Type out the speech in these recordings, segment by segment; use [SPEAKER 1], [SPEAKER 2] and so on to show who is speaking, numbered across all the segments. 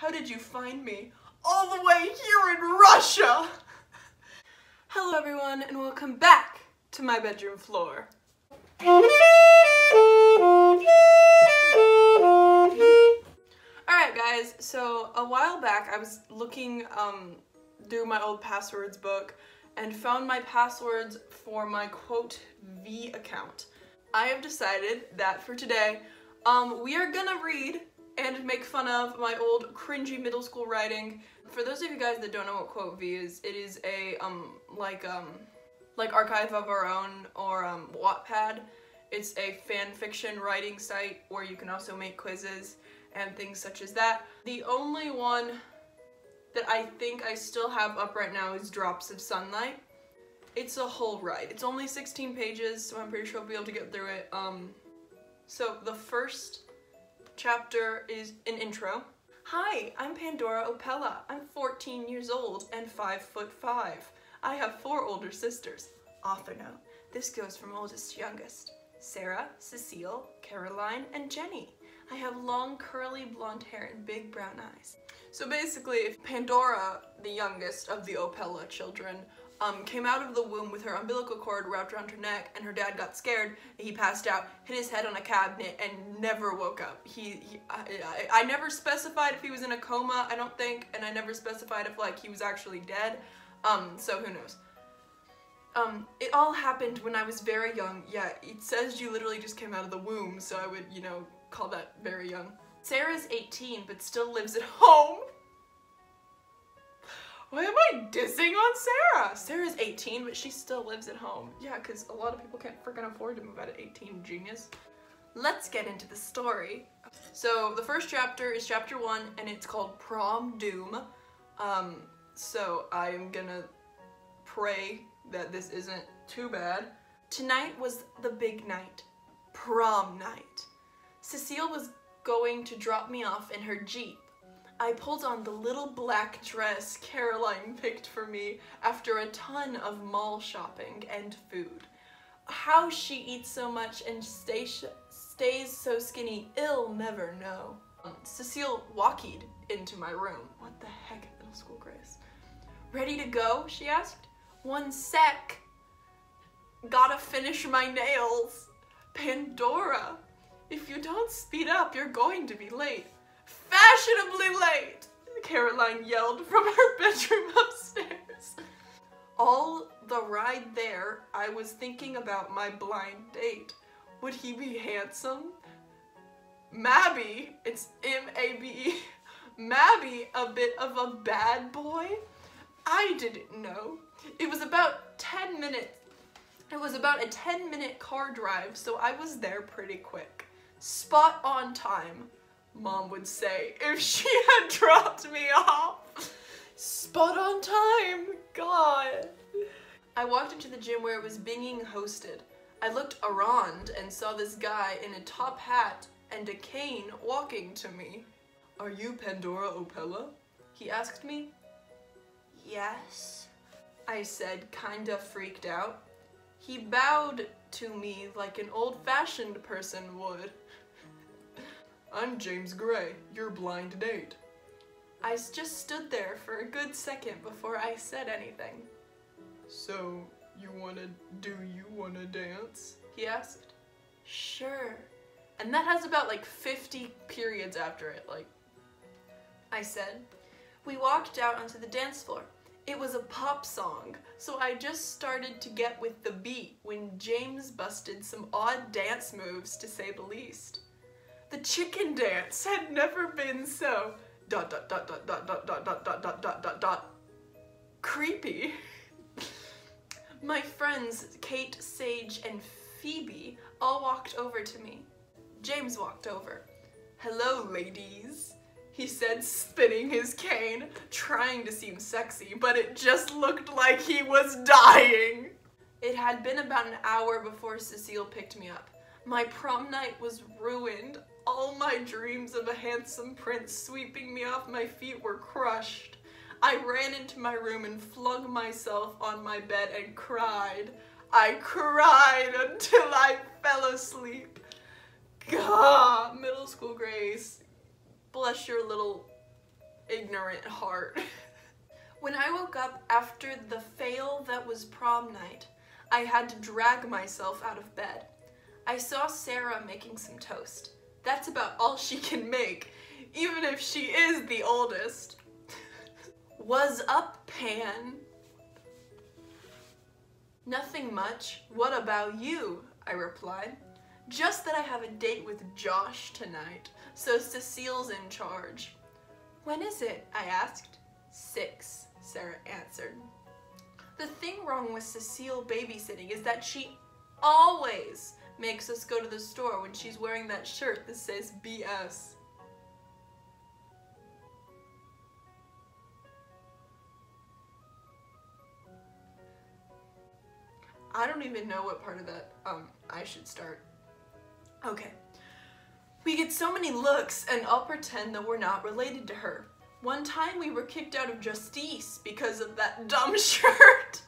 [SPEAKER 1] How did you find me? All the way here in Russia! Hello everyone, and welcome back to my bedroom floor. Alright guys, so a while back I was looking through my old passwords book and found my passwords for my quote V account. I have decided that for today, we are gonna read and make fun of my old cringy middle school writing. For those of you guys that don't know what quote V is, it is a like Archive of Our Own or Wattpad. It's a fan fiction writing site where you can also make quizzes and things such as that. The only one that I think I still have up right now is Drops of Sunlight. It's a whole write. It's only 16 pages, so I'm pretty sure I'll be able to get through it. So the first chapter is an intro. Hi, I'm Pandora Opella. I'm 14 years old and 5'5". I have 4 older sisters. Author note. This goes from oldest to youngest. Sarah, Cecile, Caroline, and Jenny. I have long curly blonde hair and big brown eyes. So basically, if Pandora, the youngest of the Opella children, came out of the womb with her umbilical cord wrapped around her neck, and her dad got scared, he passed out, hit his head on a cabinet, and never woke up. I never specified if he was in a coma, I don't think, and I never specified if, like, he was actually dead, so who knows. It all happened when I was very young. Yeah, it says you literally just came out of the womb, so I would, you know, call that very young. Sarah's 18, but still lives at home. Why am I dissing on Sarah? Sarah's 18, but she still lives at home. Yeah, because a lot of people can't freaking afford to move out at 18, genius. Let's get into the story. So the first chapter is chapter 1, and it's called Prom Doom. So I'm gonna pray that this isn't too bad. Tonight was the big night. Prom night. Cecile was going to drop me off in her Jeep. I pulled on the little black dress Caroline picked for me after a ton of mall shopping and food. How she eats so much and stays so skinny, I'll never know. Cecile walked into my room. What the heck, middle school Grace? Ready to go? She asked. One sec. Gotta finish my nails. Pandora, if you don't speed up, you're going to be late. Fashionably late, Caroline yelled from her bedroom upstairs. All the ride there, I was thinking about my blind date. Would he be handsome? Mabby, it's M-A-B-E, Mabby a bit of a bad boy? I didn't know. It was about a 10-minute car drive, so I was there pretty quick. Spot on time, Mom would say if she had dropped me off. Spot on time, God. I walked into the gym where it was being hosted. I looked around and saw this guy in a top hat and a cane walking to me. Are you Pandora Opella? He asked me. Yes, I said, kinda freaked out. He bowed to me like an old-fashioned person would. I'm James Gray, your blind date. I just stood there for a good second before I said anything. So, do you wanna dance? He asked. Sure. And that has about like 50 periods after it, like. I said. We walked out onto the dance floor. It was a pop song, so I just started to get with the beat when James busted some odd dance moves, to say the least. The chicken dance had never been so ... creepy. My friends Kate, Sage, and Phoebe all walked over to me. James walked over. Hello, ladies, he said, spinning his cane, trying to seem sexy, but it just looked like he was dying. It had been about an hour before Cecile picked me up. My prom night was ruined. All my dreams of a handsome prince sweeping me off my feet were crushed. I ran into my room and flung myself on my bed and cried. I cried until I fell asleep. God, middle school Grace, bless your little ignorant heart. When I woke up after the fail that was prom night, I had to drag myself out of bed. I saw Sarah making some toast. That's about all she can make, even if she is the oldest. "Was up, Pan?" "Nothing much. What about you?" I replied. "Just that I have a date with Josh tonight, so Cecile's in charge." "When is it?" I asked. 6, Sarah answered. The thing wrong with Cecile babysitting is that she always makes us go to the store when she's wearing that shirt that says BS. I don't even know what part of that I should start. Okay. "We get so many looks and I'll pretend that we're not related to her. One time we were kicked out of Justice because of that dumb shirt."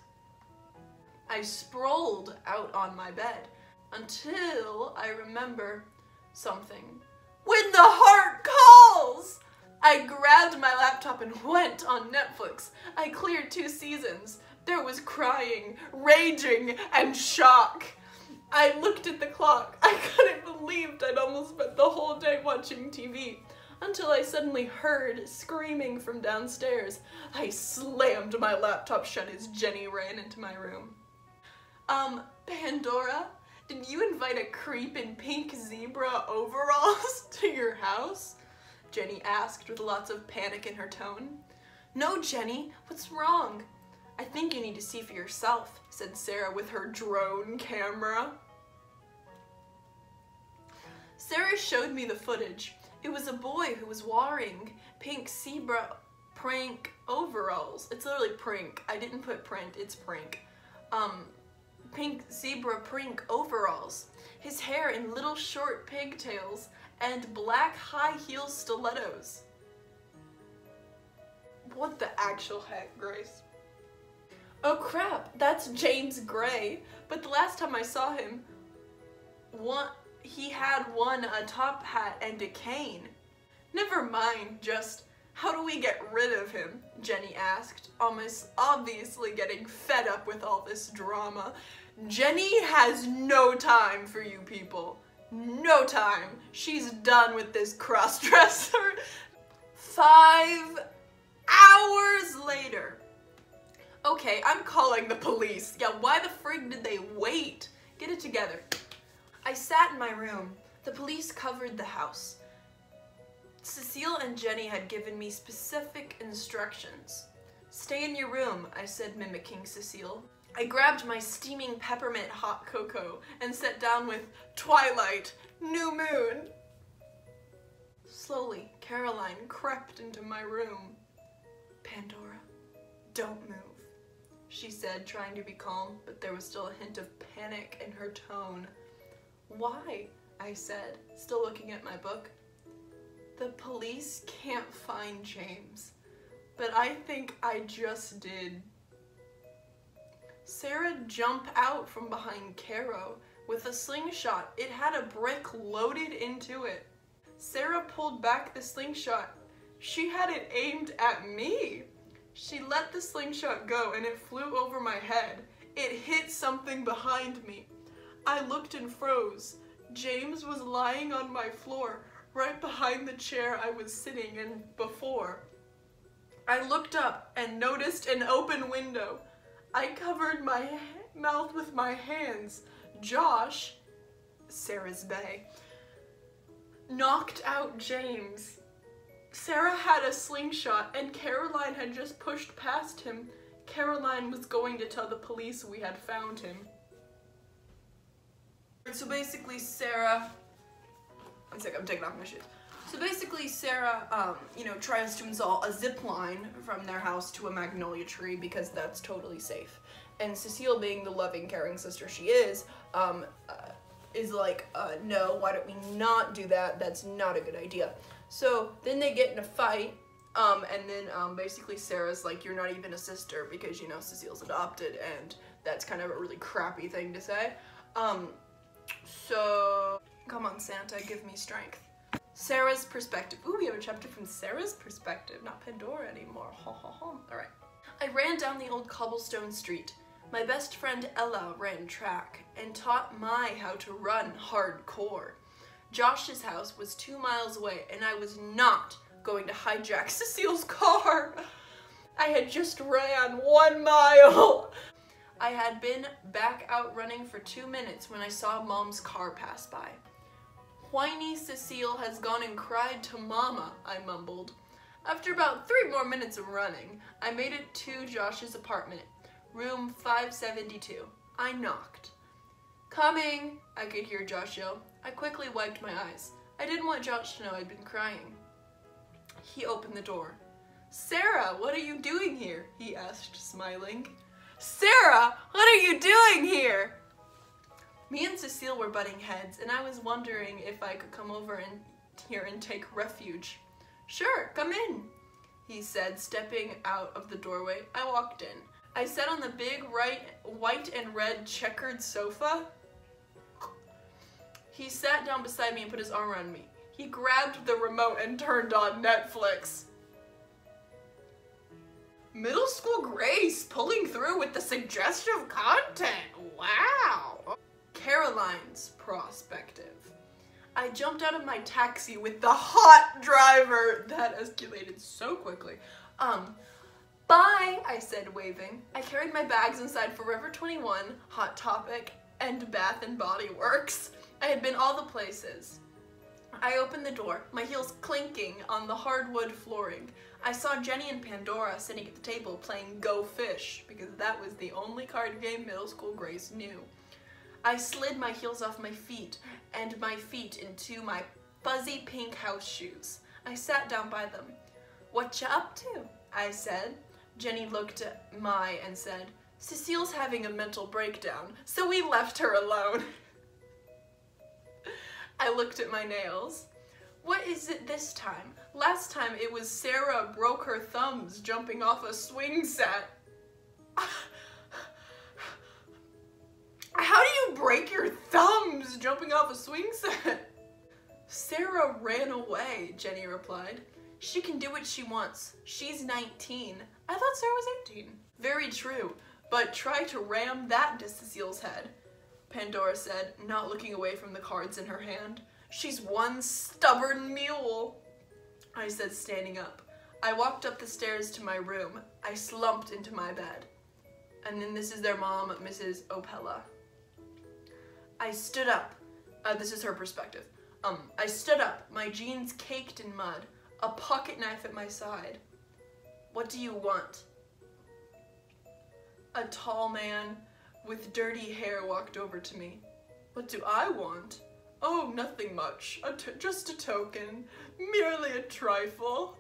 [SPEAKER 1] I sprawled out on my bed until I remember something. When the heart calls! I grabbed my laptop and went on Netflix. I cleared 2 seasons. There was crying, raging, and shock. I looked at the clock. I couldn't believe I'd almost spent the whole day watching TV until I suddenly heard screaming from downstairs. I slammed my laptop shut as Jenny ran into my room. Pandora, did you invite a creep in pink zebra overalls to your house?" Jenny asked with lots of panic in her tone. "No, Jenny, what's wrong?" "I think you need to see for yourself," said Sarah with her drone camera. Sarah showed me the footage. It was a boy who was wearing pink zebra prank overalls. It's literally prink. I didn't put print, it's prank. Pink zebra prink overalls. His hair in little short pigtails and black high heel stilettos. What the actual heck, Grace? "Oh crap, that's James Gray. But the last time I saw him, he had a top hat and a cane." "Never mind, just how do we get rid of him?" Jenny asked, almost obviously getting fed up with all this drama. Jenny has no time for you people. No time. She's done with this cross-dresser. 5 hours later. Okay, I'm calling the police. Yeah, why the frig did they wait? Get it together. I sat in my room. The police covered the house. Cecile and Jenny had given me specific instructions. "Stay in your room," I said, mimicking Cecile. I grabbed my steaming peppermint hot cocoa and sat down with Twilight, New Moon. Slowly, Caroline crept into my room. "Pandora, don't move," she said, trying to be calm, but there was still a hint of panic in her tone. "Why?" I said, still looking at my book. "The police can't find James, but I think I just did." Sarah jumped out from behind Caro with a slingshot. It had a brick loaded into it. Sarah pulled back the slingshot. She had it aimed at me. She let the slingshot go and it flew over my head. It hit something behind me. I looked and froze. James was lying on my floor, right behind the chair I was sitting in before. I looked up and noticed an open window. I covered my mouth with my hands. Josh, Sarah's bae, knocked out James. Sarah had a slingshot and Caroline had just pushed past him. Caroline was going to tell the police we had found him. So basically Sarah, one second, I'm taking off my shoes. So basically Sarah, tries to install a zip line from their house to a magnolia tree because that's totally safe. And Cecile, being the loving, caring sister she is like, no, why don't we not do that? That's not a good idea. So then they get in a fight, and then basically Sarah's like, "You're not even a sister because, Cecile's adopted," and that's kind of a really crappy thing to say. So, come on, Santa, give me strength. Sarah's perspective. Ooh, we have a chapter from Sarah's perspective, not Pandora anymore. Ha ha ha. Alright. I ran down the old cobblestone street. My best friend Ella ran track and taught Mai how to run hardcore. Josh's house was 2 miles away and I was not going to hijack Cecile's car. I had just ran 1 mile. I had been back out running for 2 minutes when I saw Mom's car pass by. Whiny Cecile has gone and cried to Mama, I mumbled. After about 3 more minutes of running, I made it to Josh's apartment, room 572. I knocked. Coming, I could hear Josh yell. I quickly wiped my eyes. I didn't want Josh to know I'd been crying. He opened the door. Sarah, what are you doing here? He asked, smiling. Sarah, what are you doing here? Me and Cecile were butting heads, and I was wondering if I could come over here and take refuge. Sure, come in, he said, stepping out of the doorway. I walked in. I sat on the big white and red checkered sofa. He sat down beside me and put his arm around me. He grabbed the remote and turned on Netflix. Middle School Grace pulling through with the suggestive content. Wow. Caroline's perspective. I jumped out of my taxi with the hot driver. That escalated so quickly. Bye, I said, waving. I carried my bags inside Forever 21, Hot Topic, and Bath and Body Works. I had been all the places. I opened the door, my heels clinking on the hardwood flooring. I saw Jenny and Pandora sitting at the table playing Go Fish, because that was the only card game Middle School Grace knew. I slid my heels off my feet and my feet into my fuzzy pink house shoes. I sat down by them. What you up to? I said. Jenny looked at Mai and said, Cecile's having a mental breakdown, so we left her alone. I looked at my nails. What is it this time? Last time it was Sarah broke her thumbs jumping off a swing set. How do you break your thumbs jumping off a swing set? Sarah ran away, Jenny replied. She can do what she wants. She's 19. I thought Sarah was 18. Very true, but try to ram that into Cecile's head, Pandora said, not looking away from the cards in her hand. She's one stubborn mule, I said, standing up. I walked up the stairs to my room. I slumped into my bed. And then this is their mom, Mrs. Opella. I stood up. This is her perspective. I stood up, my jeans caked in mud, a pocket knife at my side. What do you want? A tall man with dirty hair walked over to me. What do I want? Oh, nothing much. Just a token. Merely a trifle.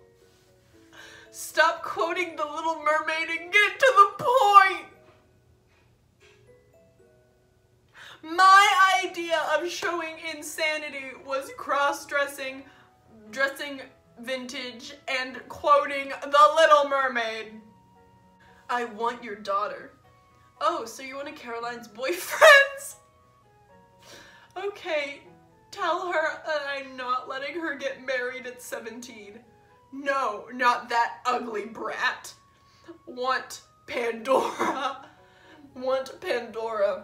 [SPEAKER 1] Stop quoting The Little Mermaid and get to the point! My idea of showing insanity was cross-dressing, dressing vintage, and quoting The Little Mermaid. I want your daughter. Oh, so you're one of Caroline's boyfriends? Okay, tell her that I'm not letting her get married at 17. No, not that ugly brat. Want Pandora. Want Pandora.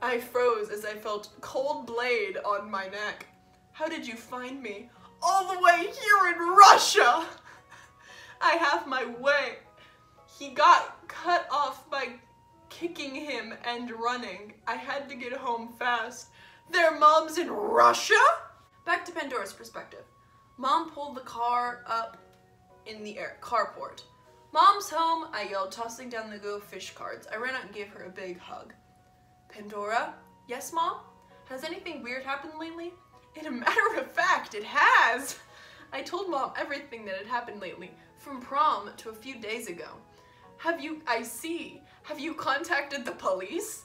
[SPEAKER 1] I froze as I felt cold blade on my neck. How did you find me? All the way here in Russia! I have my way. He got cut off by kicking him and running. I had to get home fast. Their mom's in Russia? Back to Pandora's perspective. Mom pulled the car up in the carport. Mom's home, I yelled, tossing down the Go Fish cards. I ran out and gave her a big hug. Pandora? Yes, Mom? Has anything weird happened lately? In a matter of fact, it has! I told Mom everything that had happened lately, from prom to a few days ago. Have you contacted the police?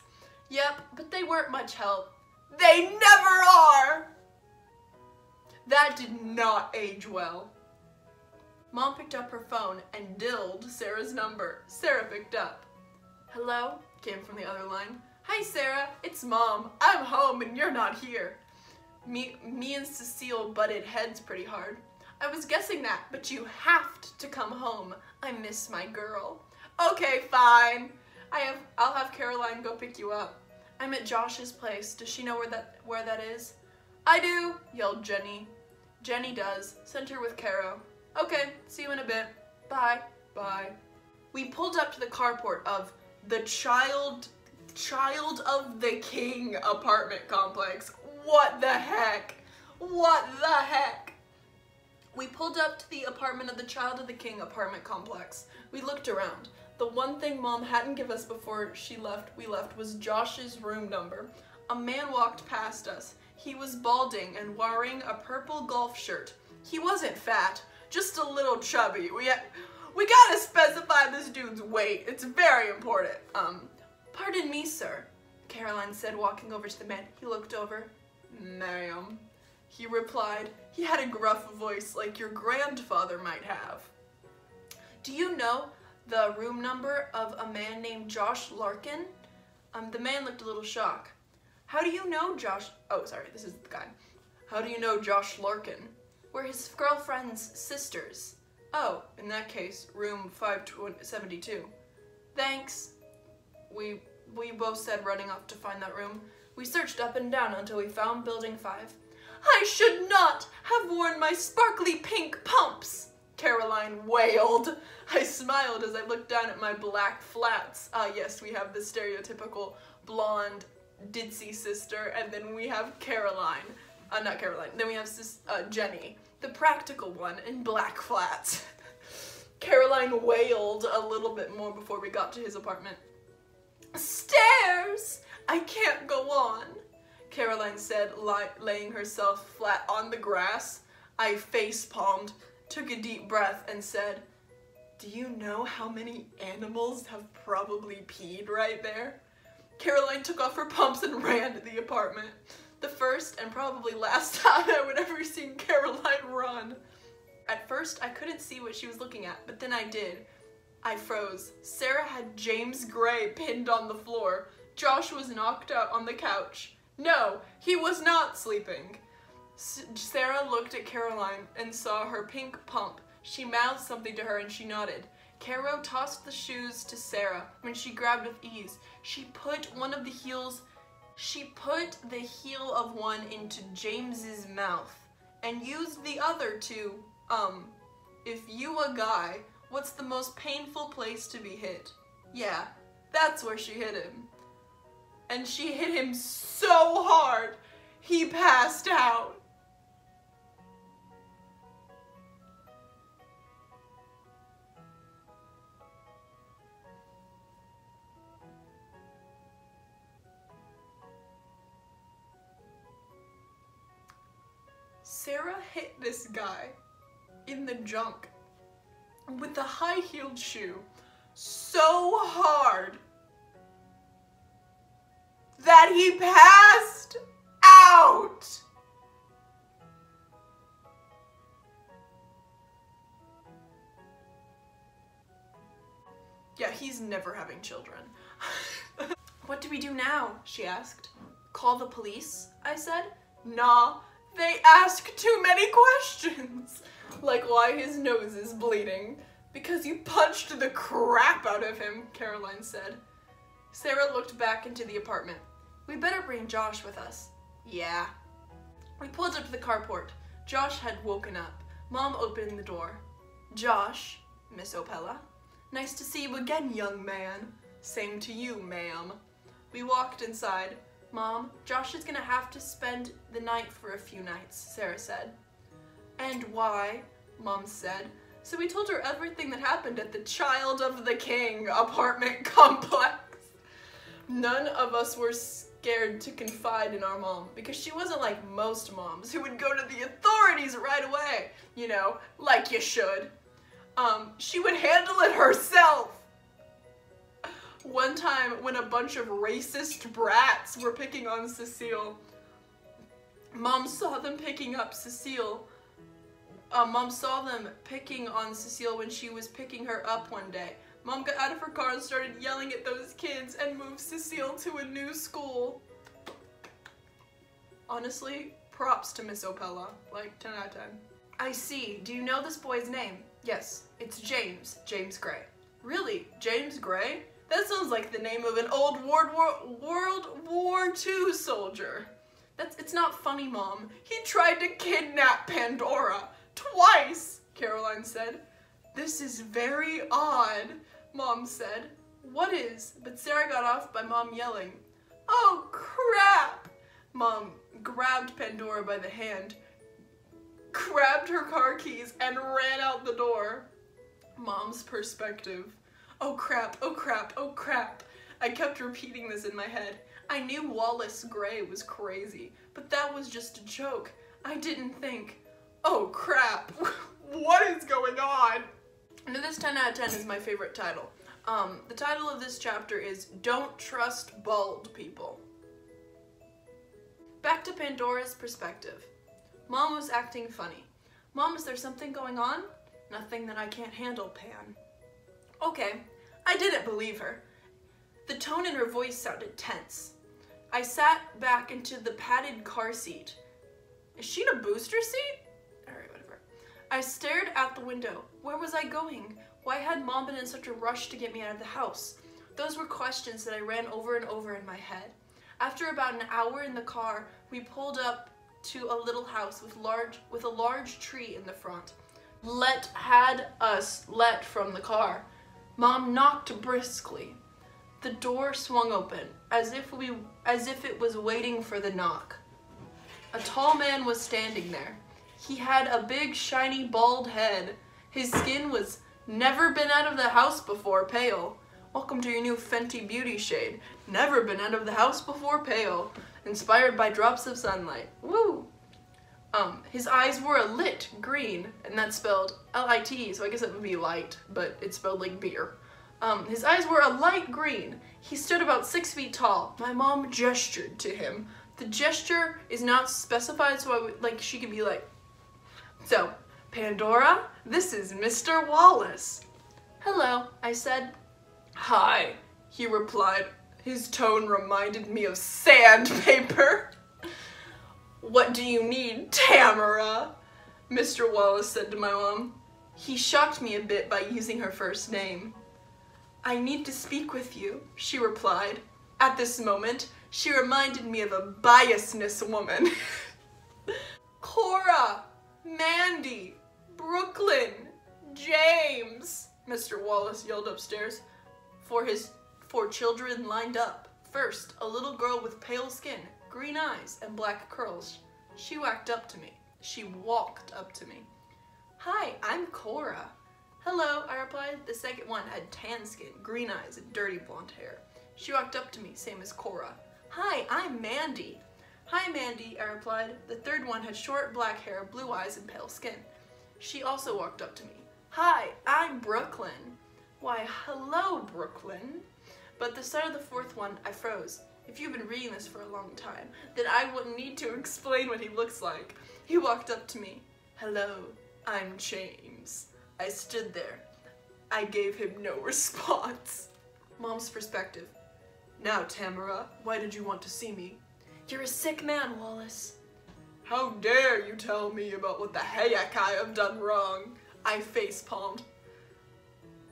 [SPEAKER 1] Yep, but they weren't much help. They never are! That did not age well. Mom picked up her phone and dialed Sarah's number. Sarah picked up. Hello? Came from the other line. Hi, Sarah. It's Mom. I'm home and you're not here. Me and Cecile butted heads pretty hard. I was guessing that, but you have to come home. I miss my girl. Okay, fine. I'll have Caroline go pick you up. I'm at Josh's place. Does she know where that is? I do, yelled Jenny. Jenny does. Sent her with Caro. Okay, see you in a bit. Bye. Bye. We pulled up to the carport of the Child of the King apartment complex. What the heck? What the heck? We pulled up to the apartment of the Child of the King apartment complex. We looked around. The one thing Mom hadn't given us before we left was Josh's room number. A man walked past us. He was balding and wearing a purple golf shirt. He wasn't fat, just a little chubby. We gotta specify this dude's weight. It's very important. Pardon me, sir, Caroline said, walking over to the man. He looked over. Ma'am, he replied. He had a gruff voice like your grandfather might have. Do you know the room number of a man named Josh Larkin? The man looked a little shocked. How do you know Josh? Oh, sorry, this is the guy. How do you know Josh Larkin? We're his girlfriend's sisters. Oh, in that case, room 572. Thanks. We both said, running off to find that room. We searched up and down until we found building 5. I should not have worn my sparkly pink pumps, Caroline wailed. I smiled as I looked down at my black flats. Yes, we have the stereotypical blonde ditzy sister, and then we have Caroline. Not Caroline, then we have Jenny, the practical one in black flats. Caroline wailed a little bit more before we got to his apartment. Stairs! I can't go on, Caroline said, laying herself flat on the grass. I face-palmed, took a deep breath, and said, do you know how many animals have probably peed right there? Caroline took off her pumps and ran to the apartment. The first and probably last time I would ever see Caroline run. At first, I couldn't see what she was looking at, but then I did. I froze. Sarah had James Gray pinned on the floor. Josh was knocked out on the couch. No, he was not sleeping. Sarah looked at Caroline and saw her pink pump. She mouthed something to her and she nodded. Caro tossed the shoes to Sarah when she grabbed with ease. She put the heel of one into James's mouth and used the other to, if you a guy, what's the most painful place to be hit? Yeah, that's where she hit him. And she hit him so hard, he passed out. Sarah hit this guy in the junk with a high-heeled shoe so hard that he passed out. Yeah, he's never having children. What do we do now? She asked. Call the police? I said. Nah. They ask too many questions, like why his nose is bleeding. Because you punched the crap out of him, Caroline said. Sarah looked back into the apartment. We better bring Josh with us. Yeah. We pulled up to the carport. Josh had woken up. Mom opened the door. Josh, Miss Opella. Nice to see you again, young man. Same to you, ma'am. We walked inside. Mom, Josh is gonna have to spend the night for a few nights, Sarah said. And why? Mom said. So we told her everything that happened at the Child of the King apartment complex. None of us were scared to confide in our mom because she wasn't like most moms who would go to the authorities right away, you know, like you should. She would handle it herself. One time when a bunch of racist brats were picking on Cecile, Mom saw them picking up Cecile. Mom saw them picking on Cecile when she was picking her up one day. Mom got out of her car and started yelling at those kids and moved Cecile to a new school. Honestly, Props to Miss Opella. Like, 10 out of 10. I see. Do you know this boy's name? Yes, it's James. James Gray. Really? James Gray? That sounds like the name of an old World War II soldier. It's not funny, Mom. He tried to kidnap Pandora. Twice, Caroline said. This is very odd, Mom said. What is? But Sarah got off by Mom yelling. Oh, crap! Mom grabbed Pandora by the hand, grabbed her car keys, and ran out the door. Mom's perspective. Oh crap, oh crap, oh crap. I kept repeating this in my head. I knew Wallace Gray was crazy, but that was just a joke. I didn't think, oh crap, what is going on? Now this 10 out of 10 is my favorite title. The title of this chapter is Don't Trust Bald People. Back to Pandora's perspective. Mom was acting funny. Mom, is there something going on? Nothing that I can't handle, Pan. Okay, I didn't believe her. The tone in her voice sounded tense. I sat back into the padded car seat. Is she in a booster seat? Alright, whatever. I stared out the window. Where was I going? Why had Mom been in such a rush to get me out of the house? Those were questions that I ran over and over in my head. After about an hour in the car, we pulled up to a little house with a large tree in the front. Had us let from the car. Mom knocked briskly. The door swung open, as if it was waiting for the knock. A tall man was standing there. He had a big, shiny, bald head. His skin was never been out of the house before, pale. Welcome to your new Fenty Beauty shade. Never been out of the house before, pale. Inspired by drops of sunlight. Woo! His eyes were a lit green, and that's spelled L-I-T, so I guess it would be light, but it's spelled like beer. His eyes were a light green. He stood about 6 feet tall. My mom gestured to him. The gesture is not specified, so she could be like, so, Pandora, this is Mr. Wallace. Hello, I said. Hi, he replied. His tone reminded me of sandpaper. What do you need, Tamara? Mr. Wallace said to my mom. He shocked me a bit by using her first name. I need to speak with you, she replied. At this moment, she reminded me of a biasness woman. Cora, Mandy, Brooklyn, James, Mr. Wallace yelled upstairs. Four children lined up. First, a little girl with pale skin, green eyes, and black curls. She walked up to me. Hi, I'm Cora. Hello, I replied. The second one had tan skin, green eyes, and dirty blonde hair. She walked up to me, same as Cora. Hi, I'm Mandy. Hi, Mandy, I replied. The third one had short black hair, blue eyes, and pale skin. She also walked up to me. Hi, I'm Brooklyn. Why, hello, Brooklyn. But at the sight of the fourth one, I froze. If you've been reading this for a long time, then I wouldn't need to explain what he looks like. He walked up to me. Hello, I'm James. I stood there. I gave him no response. Mom's perspective. Now, Tamara, why did you want to see me? You're a sick man, Wallace. How dare you tell me about what the heck I have done wrong? I face-palmed.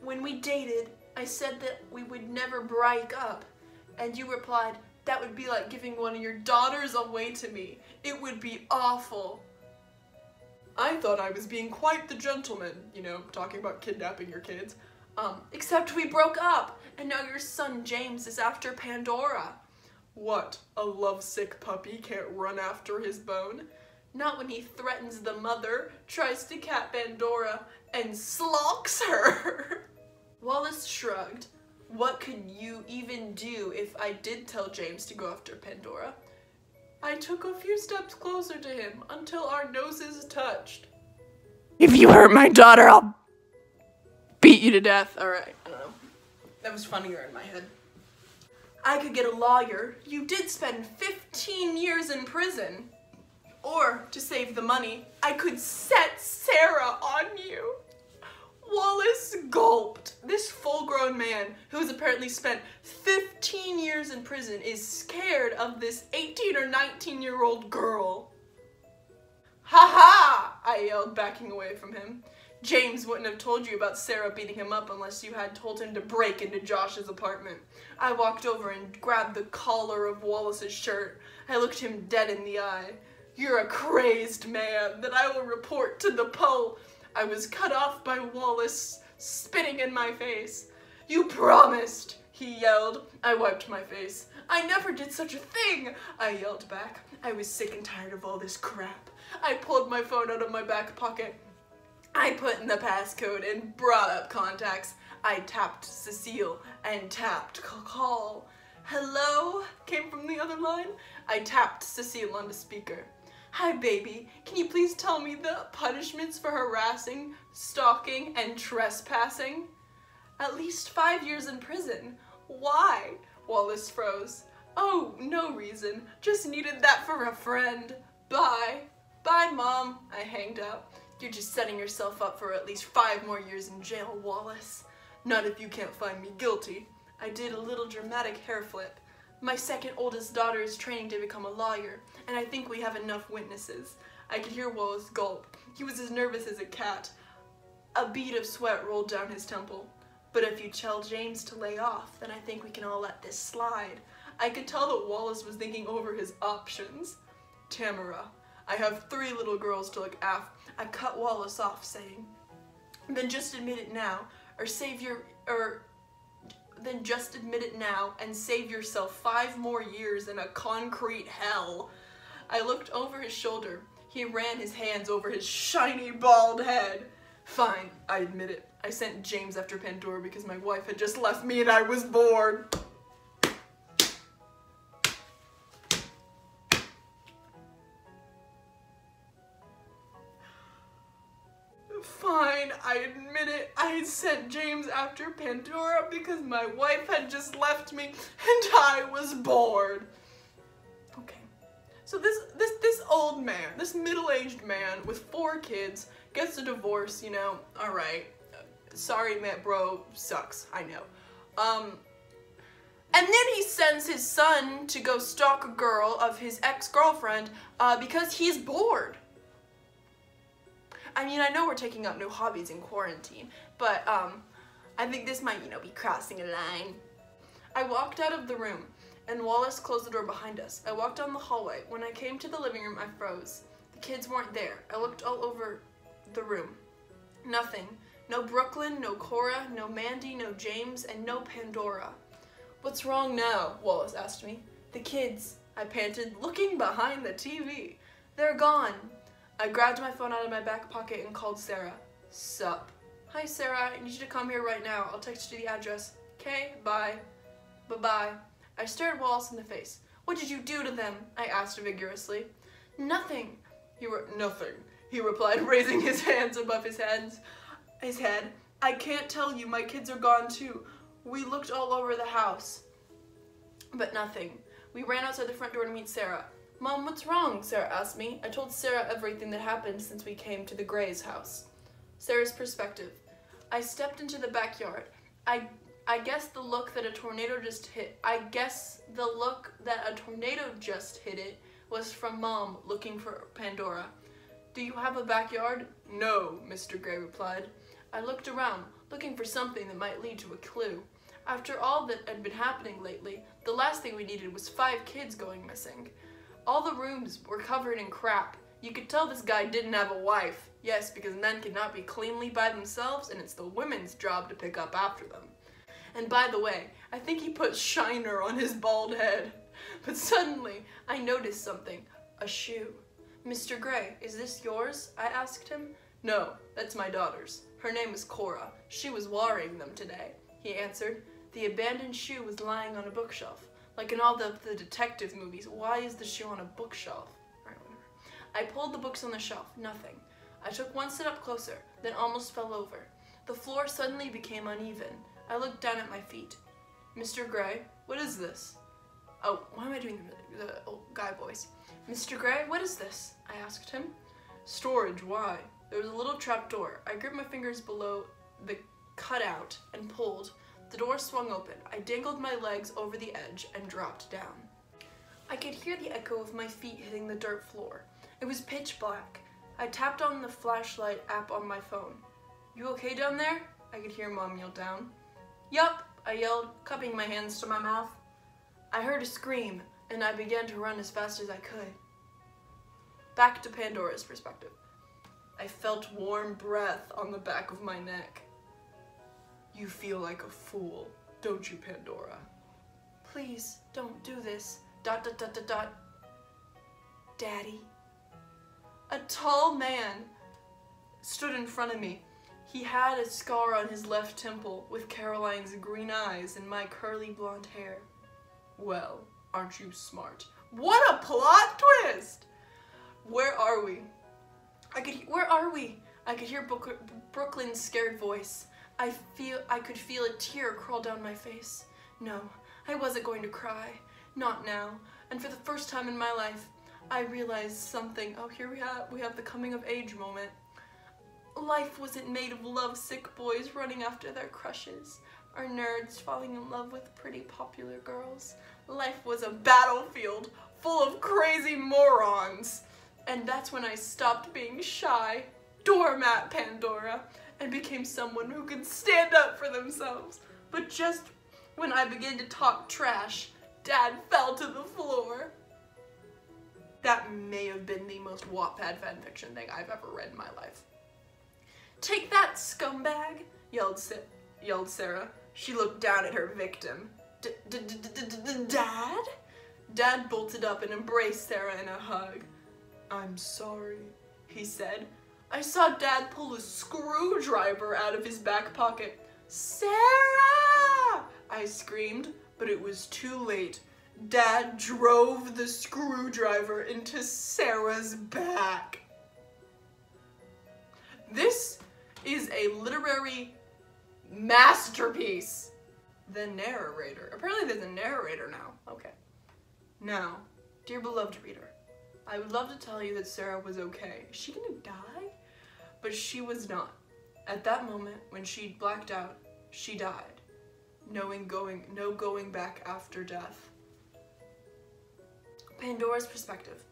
[SPEAKER 1] When we dated, I said that we would never break up, and you replied, that would be like giving one of your daughters away to me. It would be awful. I thought I was being quite the gentleman, talking about kidnapping your kids. Except we broke up, and now your son James is after Pandora. What, a lovesick puppy can't run after his bone? Not when he threatens the mother, tries to cat Pandora, and slocks her. Wallace shrugged. What could you even do if I did tell James to go after Pandora? I took a few steps closer to him until our noses touched. If you hurt my daughter, I'll beat you to death. Alright, I don't know. That was funnier in my head. I could get a lawyer. You did spend 15 years in prison. Or, to save the money, I could set Sarah on you. Wallace gulped. This full-grown man, who has apparently spent 15 years in prison, is scared of this 18 or 19-year-old girl. "Ha ha!" I yelled, backing away from him. "James wouldn't have told you about Sarah beating him up unless you had told him to break into Josh's apartment." I walked over and grabbed the collar of Wallace's shirt. I looked him dead in the eye. "You're a crazed man that I will report to the pol—" I was cut off by Wallace spitting in my face. "You promised!" he yelled. I wiped my face. "I never did such a thing!" I yelled back. I was sick and tired of all this crap. I pulled my phone out of my back pocket. I put in the passcode and brought up contacts. I tapped Cecile and tapped call. "Hello?" came from the other line. I tapped Cecile on the speaker. "Hi, baby. Can you please tell me the punishments for harassing, stalking, and trespassing?" "At least 5 years in prison." "Why?" Wallace froze. "Oh, no reason. Just needed that for a friend. Bye." "Bye, Mom." I hanged up. "You're just setting yourself up for at least 5 more years in jail, Wallace." "Not if you can't find me guilty." I did a little dramatic hair flip. "My second oldest daughter is training to become a lawyer, and I think we have enough witnesses." I could hear Wallace gulp. He was as nervous as a cat. A bead of sweat rolled down his temple. "But if you tell James to lay off, then I think we can all let this slide." I could tell that Wallace was thinking over his options. "Tamara, I have 3 little girls to look after." I cut Wallace off, saying, "Then just admit it now, then just admit it now and save yourself 5 more years in a concrete hell." I looked over his shoulder. He ran his hands over his shiny bald head. "Fine, I admit it. I sent James after Pandora because my wife had just left me and I was bored." "Fine, I admit it. I sent James after Pandora because my wife had just left me and I was bored." Okay. So this old man, this middle-aged man with 4 kids gets a divorce, you know. All right. Sorry, man, bro, sucks. I know. And then he sends his son to go stalk a girl of his ex-girlfriend because he's bored. I mean, I know we're taking up new hobbies in quarantine, but I think this might, be crossing a line. I walked out of the room, and Wallace closed the door behind us. I walked down the hallway. When I came to the living room, I froze. The kids weren't there. I looked all over the room. Nothing. No Brooklyn, no Cora, no Mandy, no James, and no Pandora. "What's wrong now?" Wallace asked me. "The kids," I panted, looking behind the TV. "They're gone." I grabbed my phone out of my back pocket and called Sarah. "Sup?" "Hi, Sarah. I need you to come here right now. I'll text you the address." "Okay, bye." "Bye-bye." I stared Wallace in the face. "What did you do to them?" I asked vigorously. "Nothing." "Nothing," he replied, raising his hands above his head. "I can't tell you. My kids are gone too. We looked all over the house." But nothing. We ran outside the front door to meet Sarah. "Mom, what's wrong?" Sarah asked me. I told Sarah everything that happened since we came to the Gray's house. Sarah's perspective. "I stepped into the backyard. I guess the look that a tornado just hit it was from Mom looking for Pandora." "Do you have a backyard?" "No," Mr. Gray replied. I looked around, looking for something that might lead to a clue. After all that had been happening lately, the last thing we needed was 5 kids going missing. All the rooms were covered in crap. You could tell this guy didn't have a wife. Yes, because men cannot be cleanly by themselves, and it's the women's job to pick up after them. And by the way, I think he put shiner on his bald head. But suddenly, I noticed something. A shoe. "Mr. Gray, is this yours?" I asked him. "No, that's my daughter's. Her name is Cora. She was wiring them today," he answered. The abandoned shoe was lying on a bookshelf. Like in all the detective movies, why is the shoe on a bookshelf? I pulled the books on the shelf. Nothing. I took one step up closer, then almost fell over. The floor suddenly became uneven. I looked down at my feet. "Mr. Gray, what is this?" Oh, why am I doing the old guy voice? "Mr. Gray, what is this?" I asked him. "Storage, why?" There was a little trap door. I gripped my fingers below the cutout and pulled. The door swung open. I dangled my legs over the edge and dropped down. I could hear the echo of my feet hitting the dirt floor. It was pitch black. I tapped on the flashlight app on my phone. "You okay down there?" I could hear Mom yell down. "Yup," I yelled, cupping my hands to my mouth. I heard a scream, and I began to run as fast as I could. Back to Pandora's perspective. I felt warm breath on the back of my neck. "You feel like a fool, don't you, Pandora?" "Please, don't do this. ... Daddy." A tall man stood in front of me. He had a scar on his left temple with Caroline's green eyes and my curly blonde hair. "Well, aren't you smart?" What a plot twist! Where are we? Where are we? I could hear Brooklyn's scared voice. I could feel a tear crawl down my face. No, I wasn't going to cry. Not now. And for the first time in my life, I realized something. Oh, here we have the coming of age moment. Life wasn't made of lovesick boys running after their crushes, or nerds falling in love with pretty popular girls. Life was a battlefield full of crazy morons. And that's when I stopped being shy, doormat Pandora, and became someone who could stand up for themselves. But just when I began to talk trash, Dad fell to the floor. That may have been the most Wattpad fanfiction thing I've ever read in my life. "Take that, scumbag," yelled Sarah. She looked down at her victim. "Dad?" Dad bolted up and embraced Sarah in a hug. "I'm sorry," he said. I saw Dad pull a screwdriver out of his back pocket. "Sarah!" I screamed, but it was too late. Dad drove the screwdriver into Sarah's back. This is a literary masterpiece. The narrator. Apparently there's a narrator now. Okay. Now, dear beloved reader, I would love to tell you that Sarah was okay. Is she gonna die? But she was not. At that moment, when she blacked out, she died. No going back after death. Pandora's perspective.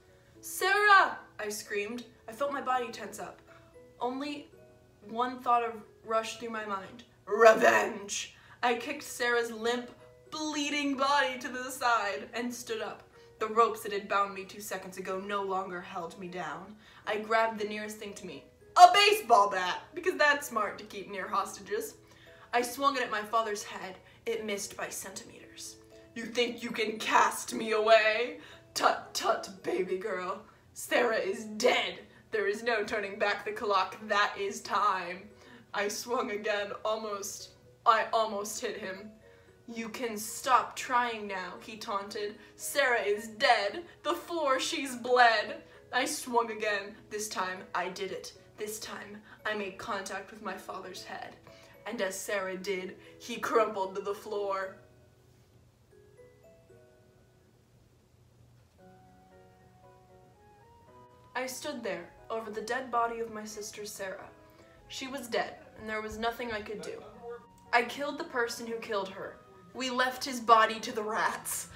[SPEAKER 1] "Sarah!" I screamed. I felt my body tense up. Only one thought rushed through my mind. Revenge! I kicked Sarah's limp, bleeding body to the side and stood up. The ropes that had bound me 2 seconds ago no longer held me down. I grabbed the nearest thing to me. A baseball bat! Because that's smart to keep near hostages. I swung it at my father's head. It missed by centimeters. "You think you can cast me away? Tut tut, baby girl. Sarah is dead. There is no turning back the clock. That is time." I swung again, I almost hit him. "You can stop trying now," he taunted. "Sarah is dead. The floor she's bled." I swung again. This time, I did it. This time, I made contact with my father's head. And as Sarah did, he crumpled to the floor. I stood there, over the dead body of my sister Sarah. She was dead, and there was nothing I could do. I killed the person who killed her. We left his body to the rats.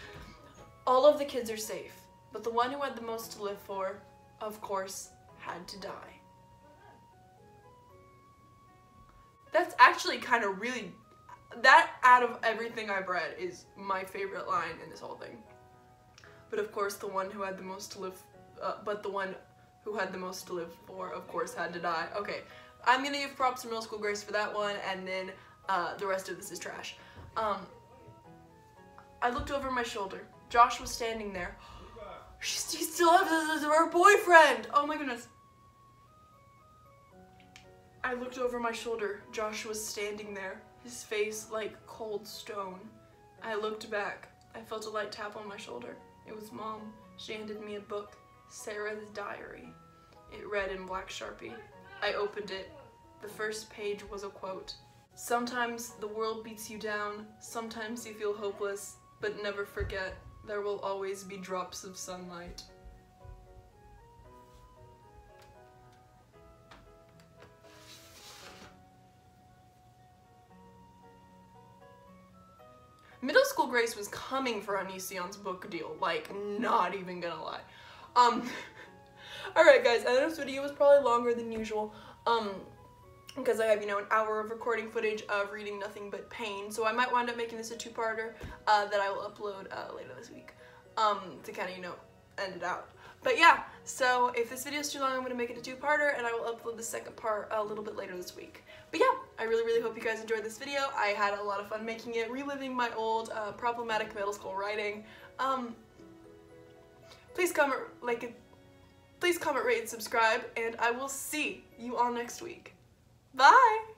[SPEAKER 1] All of the kids are safe, but the one who had the most to live for, of course, had to die. That's actually kind of really, that out of everything I've read is my favorite line in this whole thing. But of course, the one who had the most to live, for, of course, had to die. Okay, I'm gonna give props to Middle School Grace for that one, and then the rest of this is trash. I looked over my shoulder. Josh was standing there. She still has her boyfriend! Oh my goodness. I looked over my shoulder. Josh was standing there, his face like cold stone. I looked back. I felt a light tap on my shoulder. It was Mom. She handed me a book, Sarah's Diary. It read in black Sharpie. I opened it. The first page was a quote. "Sometimes the world beats you down, sometimes you feel hopeless, but never forget, there will always be drops of sunlight." Middle School Grace was coming for Onision's book deal, like, not even gonna lie. Alright guys, I know this video was probably longer than usual, because I have, you know, an hour of recording footage of reading Nothing But Pain, so I might wind up making this a two-parter that I will upload later this week, to kind of, you know, end it out. But yeah, so if this video is too long, I'm going to make it a two-parter, and I will upload the second part a little bit later this week. But yeah, I really hope you guys enjoyed this video. I had a lot of fun making it, reliving my old problematic middle school writing. Please comment, rate, and subscribe, and I will see you all next week. Bye!